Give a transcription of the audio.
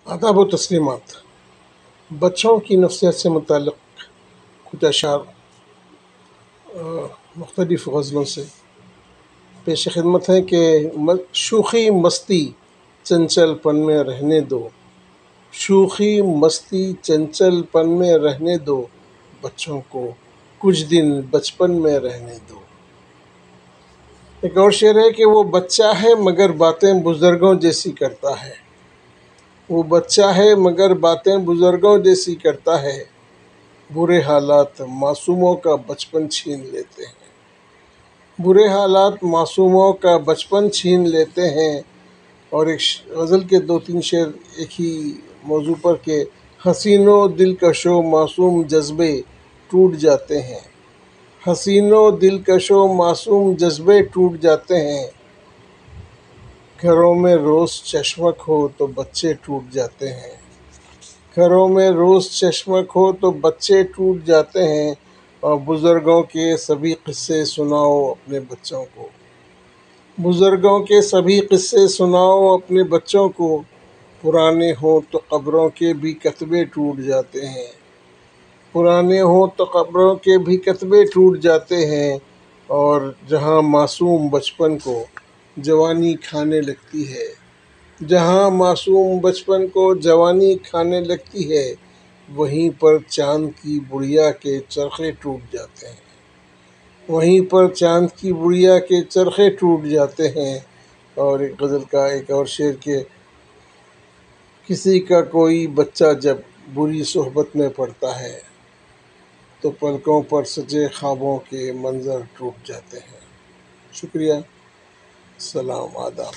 آداب و تسلیمات۔ بچوں کی نفسیات سے متعلق کچھ اشعار مختلف غزلوں سے پیش خدمت ہے کہ شوخی مستی چنچل پن میں رہنے دو، شوخی مستی چنچل پن میں رہنے دو، بچوں کو کچھ دن بچپن میں رہنے دو۔ ایک اور شعر ہے کہ وہ بچہ ہے مگر باتیں بزرگوں جیسی کرتا ہے، وہ بچہ ہے مگر باتیں بزرگوں جیسی کرتا ہے، برے حالات معصوموں کا بچپن چھین لیتے ہیں، برے حالات معصوموں کا بچپن چھین لیتے ہیں۔ اور ایک غزل کے دو تین شعر ایک ہی موضوع پر کہ حسینوں دلکشوں معصوم جذبے ٹوٹ جاتے ہیں، حسینوں دلکشوں معصوم جذبے ٹوٹ جاتے ہیں، گھروں میں روز چشمک ہو تو بچے ٹوٹ جاتے ہیں، گھروں میں روز چشمک ہو تو بچے ٹوٹ جاتے ہیں، اور بزرگوں کے سبھی قصے سناؤ اپنے بچوں کو، بزرگوں کے سبھی قصے سناؤ اپنے بچوں کو، پرانے ہوں تو قبروں کے بھی کتبے ٹوٹ جاتے ہیں، پرانے ہوں تو قبروں کے بھی کتبے ٹوٹ جاتے ہیں، اور جہاں معصوم بچپن کو جوانی کھانے لگتی ہے، جہاں معصوم بچپن کو جوانی کھانے لگتی ہے، وہیں پر چاند کی بڑیا کے چرخے ٹوٹ جاتے ہیں، وہیں پر چاند کی بڑیا کے چرخے ٹوٹ جاتے ہیں۔ اور ایک غزل کا ایک اور شعر کہ کسی کا کوئی بچہ جب بری صحبت میں پڑتا ہے تو پلکوں پر سجے خوابوں کے منظر ٹوٹ جاتے ہیں۔ شکریہ، سلام، آداب۔